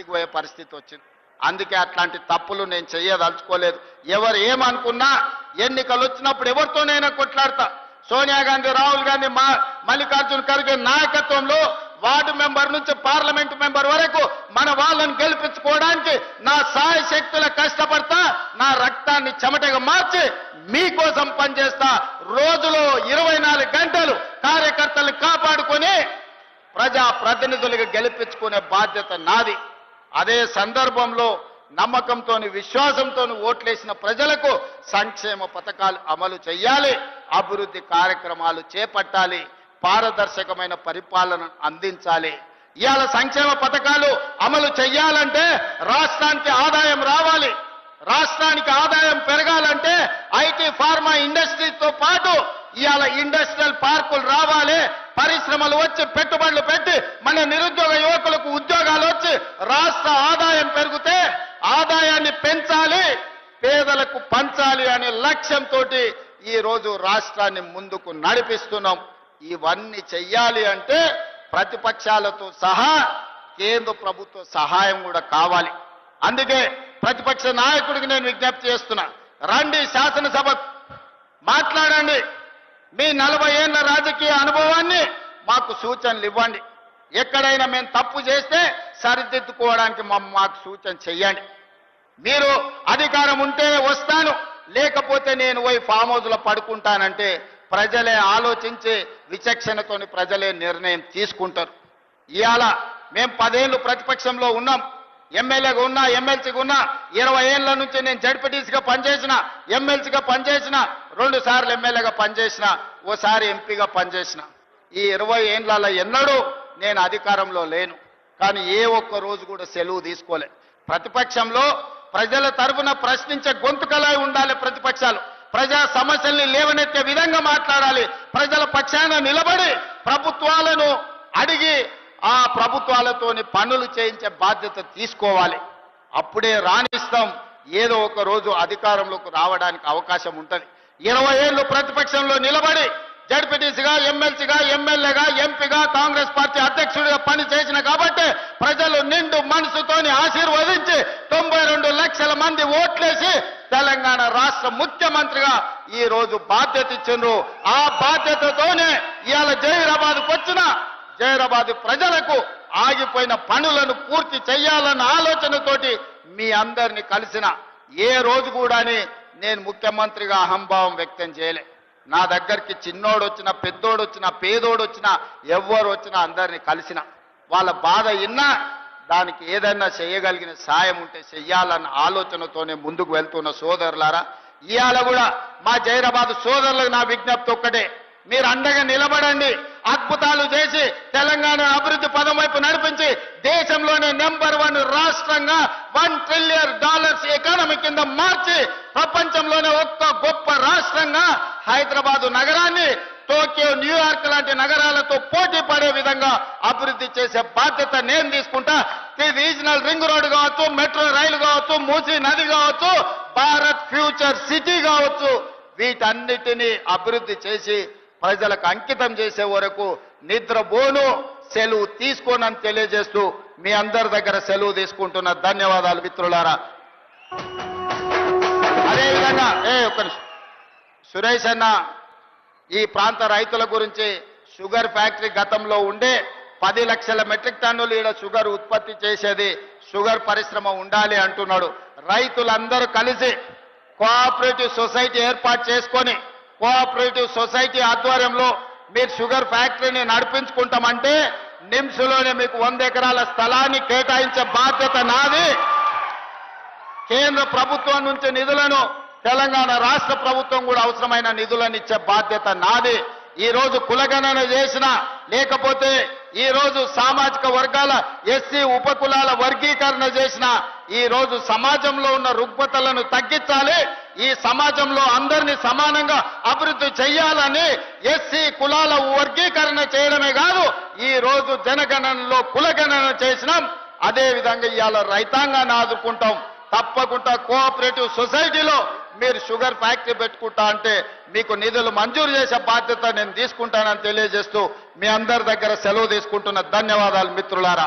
ఇంటికి పోయే పరిస్థితి వచ్చింది. అందుకే అట్లాంటి తప్పులు నేను చెయ్యదలుచుకోలేదు. ఎవరు ఏమనుకున్నా ఎన్నికలు వచ్చినప్పుడు ఎవరితోనైనా కొట్లాడతా. సోనియా గాంధీ, రాహుల్ గాంధీ, మల్లికార్జున ఖర్గే నాయకత్వంలో వార్డు మెంబర్ నుంచి పార్లమెంటు మెంబర్ వరకు మన వాళ్ళని గెలిపించుకోవడానికి నా సాయ శక్తుల కష్టపడతా, నా రక్తాన్ని చెమటగా మార్చి మీకోసం పనిచేస్తా. రోజులో 24 గంటలు కార్యకర్తలు కాపాడుకొని ప్రజా ప్రతినిధులుగా గెలిపించుకునే బాధ్యత నాది. అదే సందర్భంలో నమ్మకంతోని విశ్వాసంతోని ఓట్లేసిన ప్రజలకు సంక్షేమ పథకాలు అమలు చేయాలి, అభివృద్ధి కార్యక్రమాలు చేపట్టాలి, పారదర్శకమైన పరిపాలన అందించాలి. ఇవాళ సంక్షేమ పథకాలు అమలు చేయాలంటే రాష్ట్రానికి ఆదాయం రావాలి. రాష్ట్రానికి ఆదాయం పెరగాలంటే ఐటీ, ఫార్మా ఇండస్ట్రీతో పాటు ఇవాళ ఇండస్ట్రియల్ పార్కులు రావాలి, పరిశ్రమలు వచ్చి పెట్టుబడులు పెట్టి మన నిరుద్యోగ యువకులకు ఉద్యోగాలు వచ్చి రాష్ట్ర ఆదాయం పెరిగితే ఆదాయాన్ని పెంచాలి, పేదలకు పంచాలి అనే లక్ష్యంతో ఈ రోజు రాష్ట్రాన్ని ముందుకు నడిపిస్తున్నాం. ఇవన్నీ చెయ్యాలి అంటే ప్రతిపక్షాలతో సహా కేంద్ర ప్రభుత్వ సహాయం కూడా కావాలి. అందుకే ప్రతిపక్ష నాయకుడికి నేను విజ్ఞప్తి చేస్తున్నా, రండి శాసనసభ మాట్లాడండి. మీ 40 ఏళ్ల రాజకీయ అనుభవాన్ని మాకు సూచనలు ఇవ్వండి. ఎక్కడైనా మేము తప్పు చేస్తే సరిదిద్దుకోవడానికి మాకు సూచన చెయ్యండి. మీరు అధికారం ఉంటే వస్తాను, లేకపోతే నేను పోయి ఫామ్ హౌస్లో పడుకుంటానంటే ప్రజలే ఆలోచించి విచక్షణతోని ప్రజలే నిర్ణయం తీసుకుంటారు. ఇవాళ మేము 10 ఏళ్ళు ప్రతిపక్షంలో ఉన్నాం, ఎమ్మెల్యేగా ఉన్నా, ఎమ్మెల్సీగా ఉన్నా. 20 ఏళ్ల నుంచి నేను జడ్పీటీసీగా పనిచేసిన, ఎమ్మెల్సీగా పనిచేసిన, 2 సార్లు ఎమ్మెల్యేగా పనిచేసిన, ఓసారి ఎంపీగా పనిచేసిన. ఈ 20 ఏళ్లలో ఎన్నడూ నేను అధికారంలో లేను, కానీ ఏ ఒక్క రోజు కూడా సెలవు తీసుకోలే. ప్రతిపక్షంలో ప్రజల తరఫున ప్రశ్నించే గొంతుకలై ఉండాలి. ప్రతిపక్షాలు ప్రజా సమస్యల్ని లేవనెత్తే విధంగా మాట్లాడాలి. ప్రజల పక్షాన నిలబడి ప్రభుత్వాలను అడిగి ఆ ప్రభుత్వాలతోని పనులు చేయించే బాధ్యత తీసుకోవాలి. అప్పుడే రాణిస్తాం, ఏదో ఒక రోజు అధికారంలోకి రావడానికి అవకాశం ఉంటుంది. 20 ఏళ్ళు ప్రతిపక్షంలో నిలబడి జడ్పీటీసీగా, ఎమ్మెల్సీగా, ఎమ్మెల్యేగా, ఎంపీగా, కాంగ్రెస్ పార్టీ అధ్యక్షుడిగా పని చేసిన కాబట్టి ప్రజలు నిండు మనసుతోని ఆశీర్వదించి 92 లక్షల మంది ఓట్లేసి తెలంగాణ రాష్ట్ర ముఖ్యమంత్రిగా ఈ రోజు బాధ్యత ఇచ్చిండ్రు. ఆ బాధ్యతతోనే ఇవాళ జహీరాబాద్కు వచ్చిన జహీరాబాద్ ప్రజలకు ఆగిపోయిన పనులను పూర్తి చేయాలన్న ఆలోచనతోటి మీ అందరినీ కలిసిన ఏ రోజు కూడా నేను ముఖ్యమంత్రిగా అహంభావం వ్యక్తం చేయలే. నా దగ్గరికి చిన్నోడు వచ్చినా, పెద్దోడు వచ్చినా, పేదోడు వచ్చినా, ఎవ్వరు వచ్చినా అందరినీ కలిసిన వాళ్ళ బాధ విన్నా దానికి ఏదైనా చేయగలిగిన సాయం ఉంటే చెయ్యాలన్న ఆలోచనతోనే ముందుకు వెళ్తున్న సోదరులారా, ఇవాళ కూడా మా జహీరాబాద్ సోదరులకు నా విజ్ఞప్తి ఒక్కటే, మీరు అండగా నిలబడండి. అద్భుతాలు చేసి తెలంగాణ అభివృద్ధి పదం వైపు నడిపించి దేశంలోనే నెంబర్ 1 రాష్ట్రంగా $1 ట్రిలియన్ ఎకానమీ కింద మార్చి ప్రపంచంలోనే ఒక్క గొప్ప రాష్ట్రంగా హైదరాబాదు నగరాన్ని టోక్యో, న్యూయార్క్ లాంటి నగరాలతో పోటీ పడే విధంగా అభివృద్ధి చేసే బాధ్యత నేను తీసుకుంటా. రీజనల్ రింగ్ రోడ్ కావచ్చు, మెట్రో రైలు కావచ్చు, మూసీ నది కావచ్చు, భారత్ ఫ్యూచర్ సిటీ కావచ్చు, వీటన్నిటినీ అభివృద్ధి చేసి ప్రజలకు అంకితం చేసే వరకు నిద్రపోను, సెలవు తీసుకోనని తెలియజేస్తూ మీ అందరి దగ్గర సెలవు తీసుకుంటున్న ధన్యవాదాలు మిత్రులారా. అదేవిధంగా ఒక్క నిమిషం, సురేష్ అన్న ఈ ప్రాంత రైతుల గురించి షుగర్ ఫ్యాక్టరీ గతంలో ఉండే 10 లక్షల మెట్రిక్ టన్నులు ఈడ షుగర్ ఉత్పత్తి చేసేది, షుగర్ పరిశ్రమ ఉండాలి అంటున్నాడు. రైతులందరూ కలిసి కోఆపరేటివ్ సొసైటీ ఏర్పాటు చేసుకొని కోఆపరేటివ్ సొసైటీ ఆధ్వర్యంలో మీరు షుగర్ ఫ్యాక్టరీని నడిపించుకుంటామంటే నిమ్స్లోనే మీకు 100 ఎకరాల స్థలాన్ని కేటాయించే బాధ్యత నాది. కేంద్ర ప్రభుత్వం నుంచి నిధులను తెలంగాణ రాష్ట్ర ప్రభుత్వం కూడా అవసరమైన నిధులను ఇచ్చే బాధ్యత నాది. ఈ రోజు కులగణన చేసిన, లేకపోతే ఈ రోజు సామాజిక వర్గాల ఎస్సీ ఉపకులాల వర్గీకరణ చేసిన, ఈ రోజు సమాజంలో ఉన్న రుగ్మతలను తగ్గించాలి, ఈ సమాజంలో అందరినీ సమానంగా అభివృద్ధి చేయాలని ఎస్సీ కులాల వర్గీకరణ చేయడమే కాదు, ఈ రోజు జనగణనలో కులగణన చేసినాం. అదే విధంగా ఇవాళ రైతాంగాన్ని ఆదుకుంటాం. తప్పకుండా కోఆపరేటివ్ సొసైటీలో మీరు షుగర్ ఫ్యాక్టరీ పెట్టుకుంటా అంటే మీకు నిధులు మంజూరు చేసే బాధ్యత నేను తీసుకుంటానని తెలియజేస్తూ మీ అందరి దగ్గర సెలవు తీసుకుంటున్న ధన్యవాదాలు మిత్రులారా.